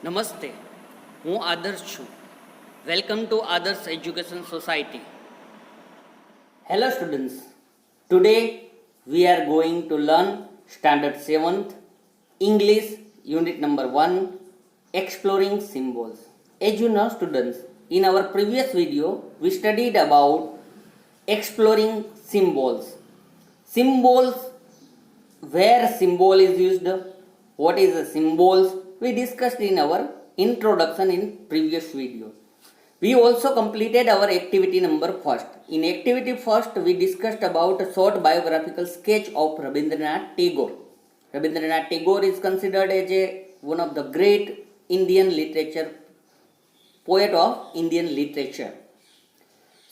નમસ્તે, હું આદર્શ છું. વેલકમ ટુ આદર્શ education society. Hello students, today we are going to learn standard 7th English unit number 1 exploring symbols. As you know students, in our previous video we studied about exploring symbols. Symbols, where symbol is used, what is the symbols, we discussed in our introduction in previous video. We also completed our activity number first. In activity first we discussed about a short biographical sketch of Rabindranath Tagore. Rabindranath Tagore is considered as one of the great Indian literature poet of Indian literature.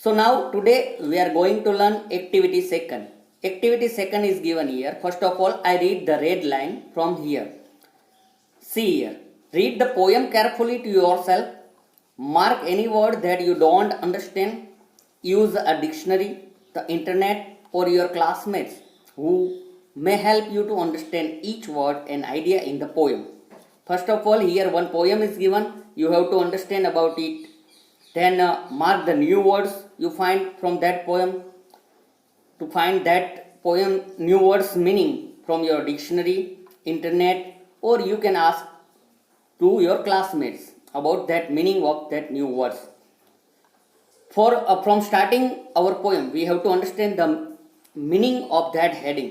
So now today we are going to learn activity second. Activity second is given here. First of all, I read the red line from here. See here. Read the poem carefully to yourself. Mark any word that you don't understand. Use a dictionary, the internet, or your classmates who may help you to understand each word and idea in the poem. First of all, here one poem is given. You have to understand about it. Then mark the new words you find from that poem. To find that poem new words meaning from your dictionary, internet, or you can ask to your classmates about that meaning of that new words. From starting our poem, we have to understand the meaning of that heading.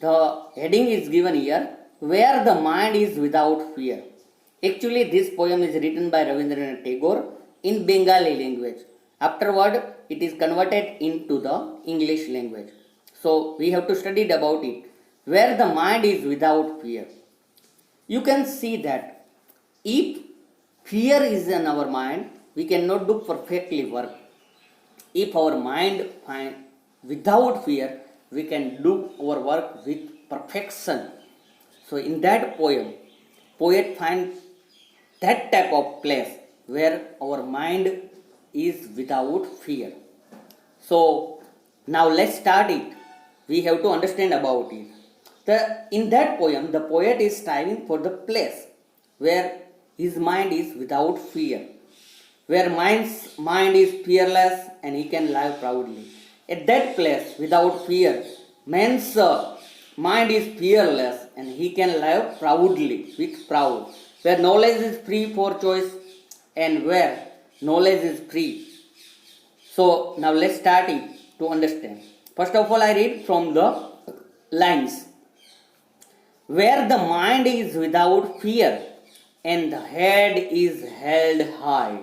The heading is given here, where the mind is without fear. Actually, this poem is written by Rabindranath Tagore in Bengali language. Afterward, it is converted into the English language. So, we have to study about it. Where the mind is without fear. You can see that if fear is in our mind, we cannot do perfectly work. If our mind find without fear, we can do our work with perfection. So in that poem, poet find that type of place where our mind is without fear. So now let's start it. We have to understand about it. In that poem, the poet is striving for the place where his mind is without fear, where mind's mind is fearless and he can live proudly. At that place, without fear, man's mind is fearless and he can live proudly, with proud, where knowledge is free for choice and where knowledge is free. So now let's start it to understand. First of all, I read from the lines. Where the mind is without fear and the head is held high.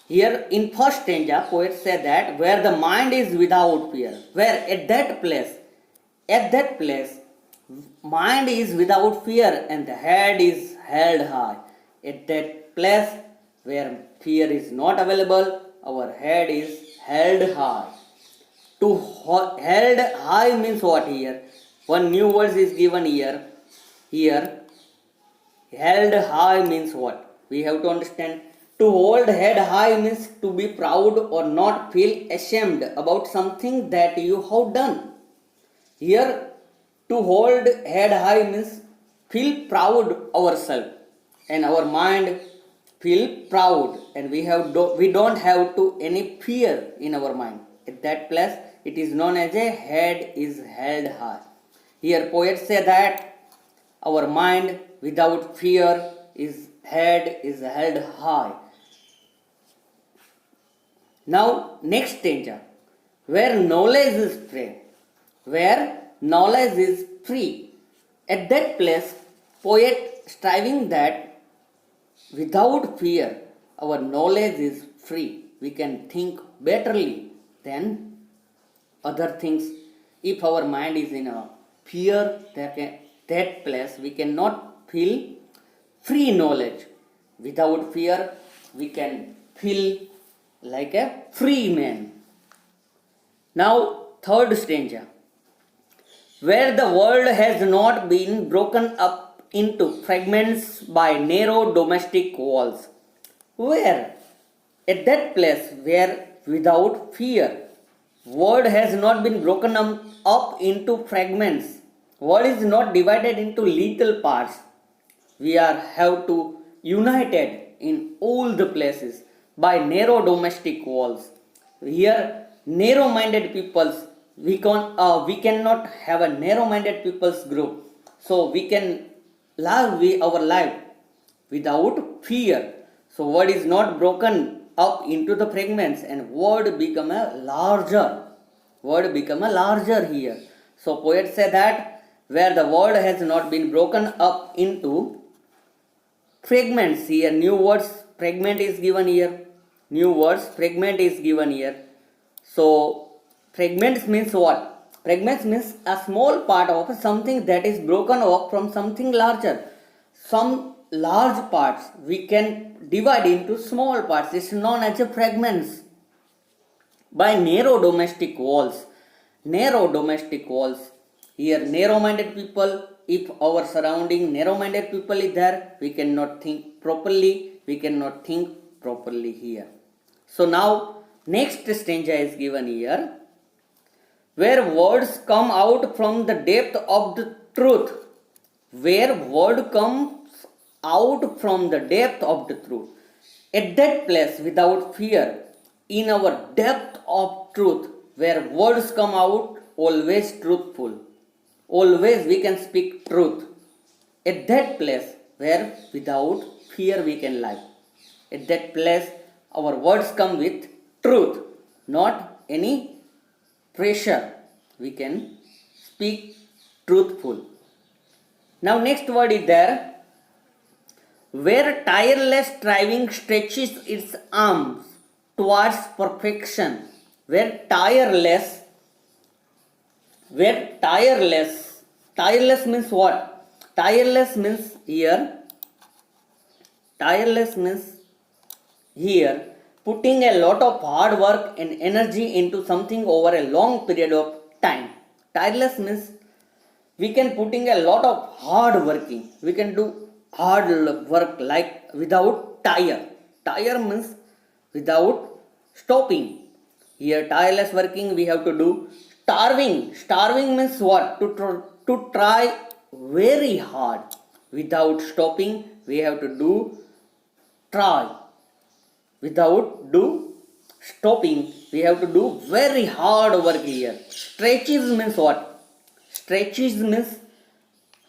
Here in first stanza, poet said that where the mind is without fear, where at that place, mind is without fear and the head is held high. At that place where fear is not available, our head is held high. To held high means what here? One new word is given here. Here, held high means what? We have to understand. To hold head high means to be proud or not feel ashamed about something that you have done. Here, to hold head high means feel proud ourselves and our mind feel proud, and we don't have to any fear in our mind. At that place, it is known as a head is held high. Here, poet say that our mind without fear is head is held high. Now, next stanza, where knowledge is free, where knowledge is free. At that place, poet striving that without fear, our knowledge is free. We can think betterly than other things. If our mind is in a fear, that place we cannot feel free knowledge. Without fear, we can feel like a free man. Now, third stanza, where the world has not been broken up into fragments by narrow domestic walls. Where? At that place where without fear, world has not been broken up into fragments. World is not divided into little parts. We have to united in all the places by narrow domestic walls. Here, narrow-minded peoples, we cannot have a narrow-minded people's group. So we can our life without fear. So word is not broken up into the fragments and word become a larger. Word become a larger here. So poet say that where the word has not been broken up into fragments, here new words fragment is given here. New words fragment is given here. So fragments means what? Fragments means a small part of something that is broken off from something larger. Some large parts we can divide into small parts. It's known as a fragments. By narrow domestic walls. Narrow domestic walls. Here narrow-minded people, if our surrounding narrow-minded people is there, we cannot think properly. We cannot think properly here. So now next stanza is given here, where words come out from the depth of the truth. Where word comes out from the depth of the truth. At that place without fear, in our depth of truth, where words come out always truthful. Always we can speak truth. At that place where without fear we can lie. At that place our words come with truth, not any pressure. We can speak truthful. Now next word is there, where tireless striving stretches its arms towards perfection. Where tireless means what? Tireless means here putting a lot of hard work and energy into something over a long period of time. Tireless means we can putting a lot of hard working. We can do hard work like without tire. Tire means without stopping. Here tireless working we have to do. Starving. Starving means what? To try very hard. Without stopping we have to do try. Without do stopping we have to do very hard work here. Stretches means what? Stretches means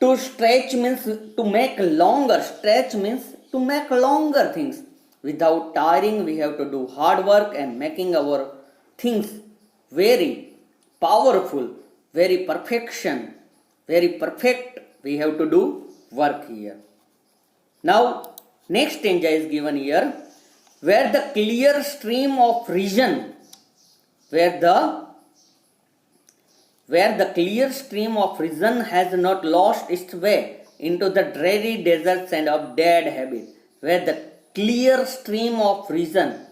to stretch means to make longer. Stretch means to make longer things. Without tiring we have to do hard work and making our things very powerful, very perfection, very perfect. We have to do work here. Now next stanza is given here, where the clear stream of reason, where the clear stream of reason has not lost its way into the dreary deserts and of dead habit. Where the clear stream of reason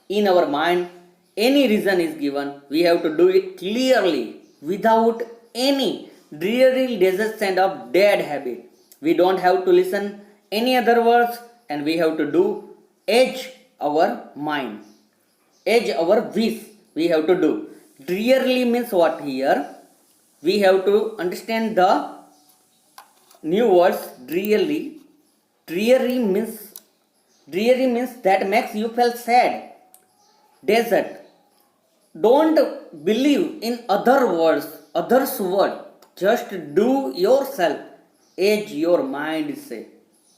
in our mind, any reason is given, we have to do it clearly without any dreary deserts and of dead habit. We don't have to listen any other words, and we have to do edge our mind, edge our wish. We have to do. Drearily means what here? We have to understand the new words. Drearily. Dreary means that makes you feel sad. Desert. Don't believe in others' word. Just do yourself. Edge your mind say.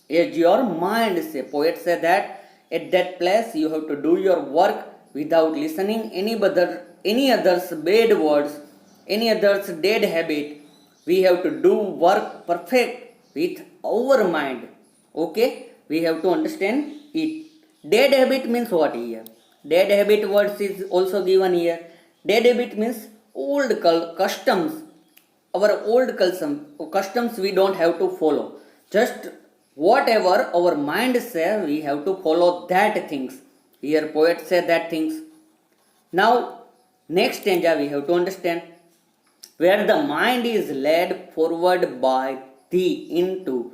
Edge your mind say. Poet say that at that place you have to do your work without listening any other's bad words, any other's dead habit. We have to do work perfect with our mind. Okay? We have to understand it. Dead habit means what here? Dead habit words is also given here. Dead habit means old customs. Our old customs we don't have to follow. Just whatever our mind says, we have to follow that things. Here poet say that things. Now next stanza we have to understand, where the mind is led forward by thee into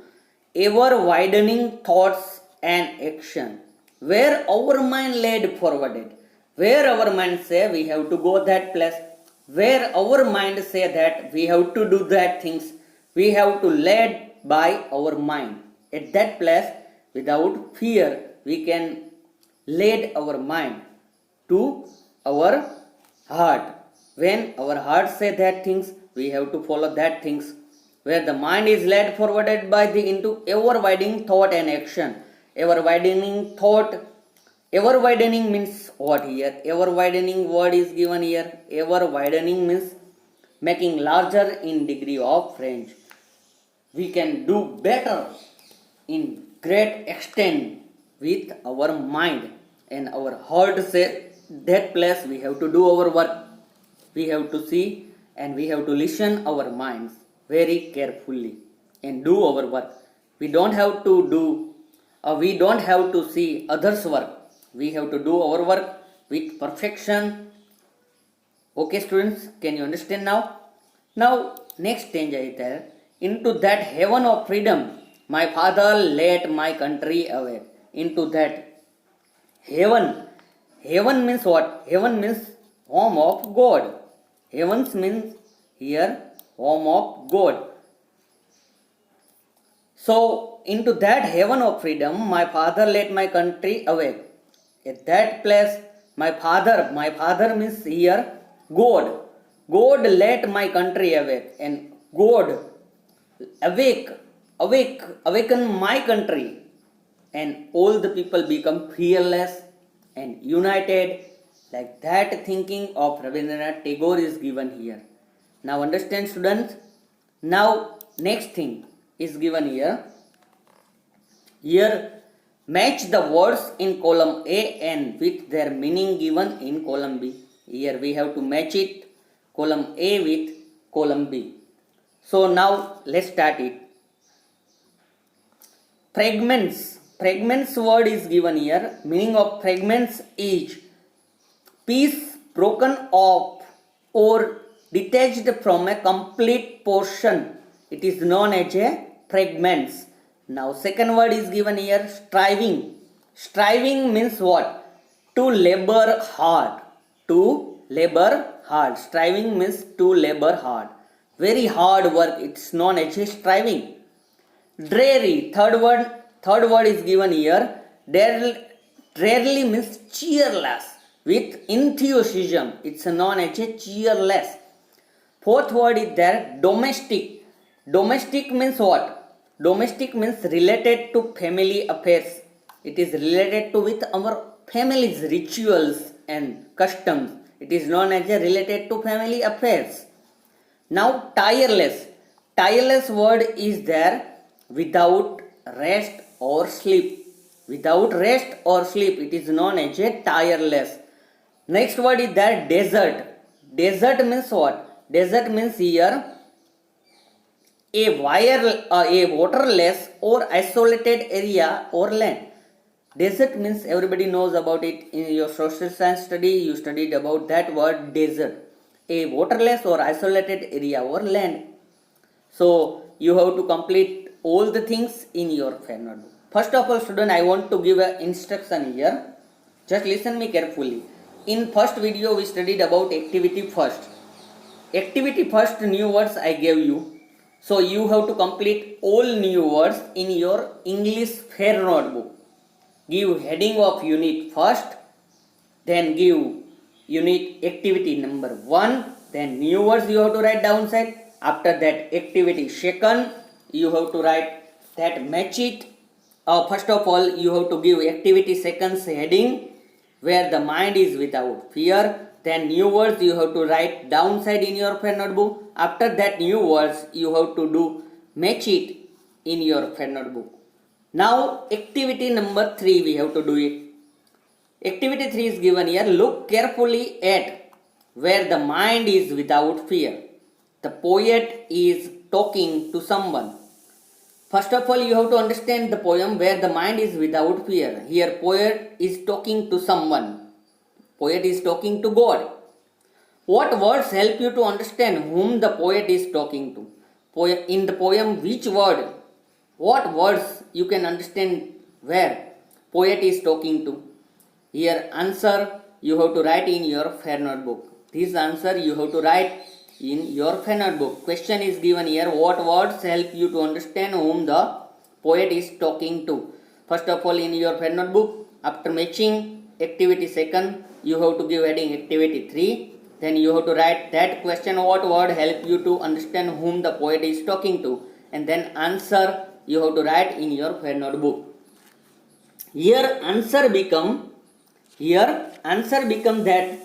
ever widening thoughts and action. Where our mind led forwarded, where our mind say we have to go that place, where our mind say that we have to do that things, we have to led by our mind. At that place Without fear, we can lead our mind to our heart. When our heart say that things, we have to follow that things. Where the mind is led forwarded by the into ever widening thought and action. Ever widening thought, ever widening means what here? Ever widening word is given here. Ever widening means making larger in degree of range. We can do better in great extent with our mind, and our heart say that place we have to do our work. We have to see and we have to listen our minds very carefully and do our work. We don't have to do, we don't have to see others work. We have to do our work with perfection. Okay students, can you understand now? Now next change is there. Into that heaven of freedom my father led my country away. Into that heaven. Heaven means what? Heaven means home of God. Heavens means here home of God. So into that heaven of freedom my father led my country away. At that place my father means here God. God led my country away, and God awaken my country, and all the people become fearless and united. Like that thinking of Rabindranath Tagore is given here. Now understand students. Now next thing is given here. Here match the words in column A and with their meaning given in column B. Here we have to match it, column A with column B. So now let's start it. Fragments. Fragments word is given here. Meaning of fragments is piece broken off or detached from a complete portion. It is known as a fragments. Now second word is given here, striving. Striving means what? To labor hard. To labor hard. Striving means to labor hard. Very hard work. It's known as a striving. Dreary. Third word is given here. Drearily means cheerless. With enthusiasm. It's known as a cheerless. Fourth word is there, domestic. Domestic means what? Domestic means related to family affairs. It is related to with our family's rituals and customs. It is known as a related to family affairs. Now tireless. Tireless word is there, without rest or sleep. Without rest or sleep, it is known as a tireless. Next word is there, desert. Desert means what? Desert means here a waterless or isolated area or land. Desert means everybody knows about it. In your social science study, you studied about that word desert. A waterless or isolated area or land. So you have to complete all the things in your fair notebook. First of all, student, I want to give an instruction here. Just listen me carefully. In first video, we studied about activity first. Activity first, new words I gave you. So you have to complete all new words in your English fair notebook. Give heading of unit first, then give unit activity number 1, then new words you have to write downside. After that activity second, you have to write that match it. First of all, you have to give activity seconds heading, where the mind is without fear. Then new words you have to write downside in your fair notebook. After that new words you have to do match it in your fair notebook. Now activity number 3 we have to do it. Activity 3 is given here. Look carefully at where the mind is without fear. The poet is talking to someone. First of all, you have to understand the poem where the mind is without fear. Here poet is talking to someone. Poet is talking to God. What words help you to understand whom the poet is talking to? In the poem, which word? What words you can understand where poet is talking to? Here answer you have to write in your fair notebook. This answer you have to write in your fair notebook. Question is given here. What words help you to understand whom the poet is talking to? First of all, in your fair notebook, after matching activity second, you have to give heading activity 3. Then you have to write that question, what word help you to understand whom the poet is talking to, and then answer you have to write in your fair notebook. Here answer become that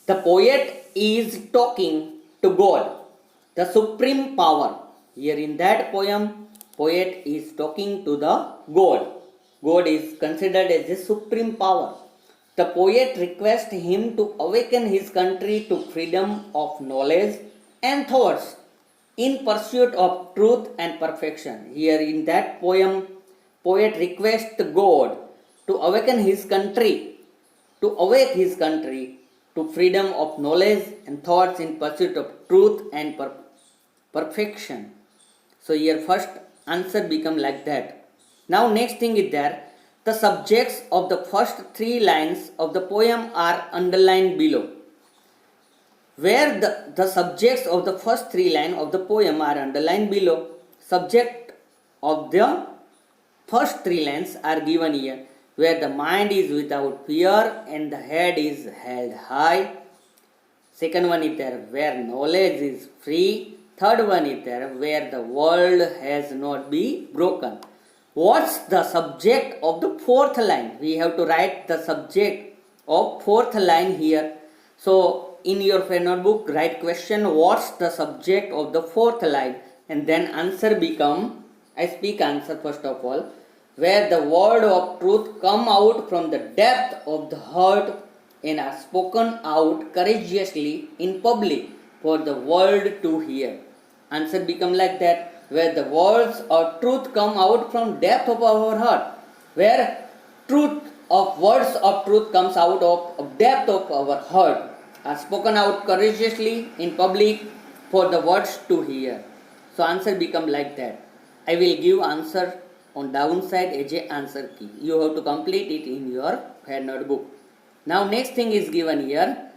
the poet is talking to God, the supreme power. Here in that poem, poet is talking to the God. God is considered as the supreme power. The poet requests him to awaken his country to freedom of knowledge and thoughts in pursuit of truth and perfection. Here in that poem, poet requests God to awaken his country, to awake his country to freedom of knowledge and thoughts in pursuit of truth and perfection. So here first answer become like that. Now next thing is there, the subjects of the first 3 lines of the poem are underlined below. Where the subjects of the first 3 lines of the poem are underlined below, subject of the first 3 lines are given here, where the mind is without fear and the head is held high. Second one is there, where knowledge is free. Third one is there, where the world has not been broken. What's the subject of the fourth line? We have to write the subject of fourth line here. So in your fair notebook, write question, what's the subject of the fourth line? And then answer become, I speak answer first of all, where the word of truth come out from the depth of the heart and are spoken out courageously in public for the world to hear. Answer become like that, where the words of truth come out from depth of our heart, where words of truth comes out of depth of our heart, are spoken out courageously in public for the words to hear. So answer become like that. I will give answer on downside as a answer key. You have to complete it in your fair notebook. Now next thing is given here.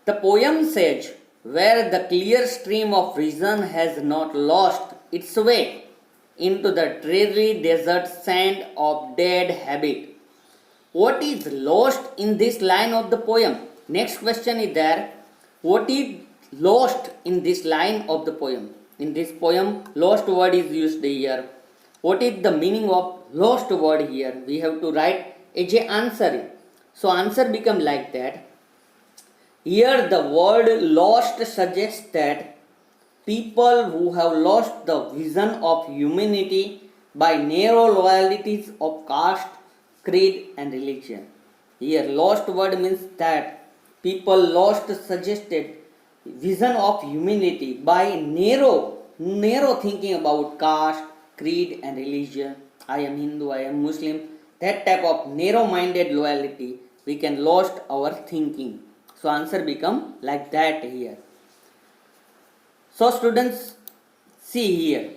The poem says, where the clear stream of reason has not lost its way into the dreary desert sand of dead habit. What is lost in this line of the poem? Next question is there. What is lost in this line of the poem? In this poem, lost word is used here. What is the meaning of lost word here? We have to write as a answer. So answer become like that. Here the word lost suggests that people who have lost the vision of humanity by narrow loyalties of caste, creed and religion. Here lost word means that people lost suggested vision of humanity by narrow thinking about caste, creed and religion. I am Hindu, I am Muslim. That type of narrow-minded loyalty, we can lost our thinking. So answer become like that here. So students, see here.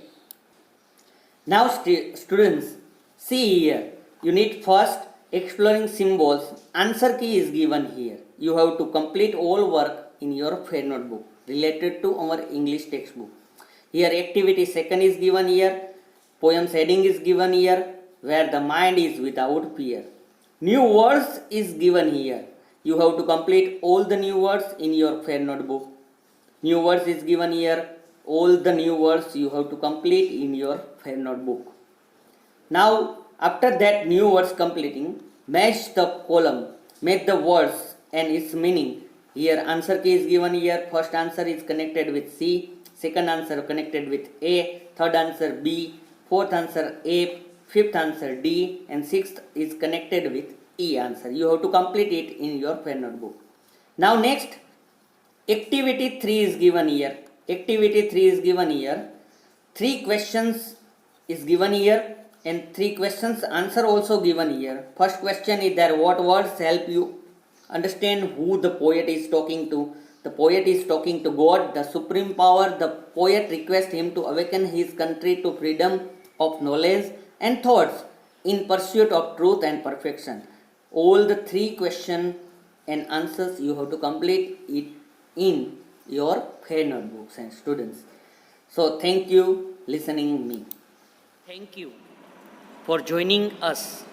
Now students, see here. You need first exploring symbols. Answer key is given here. You have to complete all work in your fair notebook related to our English textbook. Here activity second is given here. Poem's heading is given here, where the mind is without fear. New words is given here. You have to complete all the new words in your fair notebook. New words is given here. All the new words you have to complete in your fair notebook. Now, after that new words completing, match the column. Make the words and its meaning. Here answer key is given here. First answer is connected with C. Second answer connected with A. Third answer B. Fourth answer A. Fifth answer D. And sixth is connected with E answer. You have to complete it in your fair notebook. Now next, activity 3 is given here. Activity 3 is given here. 3 questions is given here and 3 questions answer also given here. First question is there, what words help you understand who the poet is talking to? The poet is talking to God, the supreme power. The poet requests him to awaken his country to freedom of knowledge and thoughts in pursuit of truth and perfection. All the 3 questions and answers you have to complete it in your fair notebooks and students. So thank you listening me. Thank you. for joining us.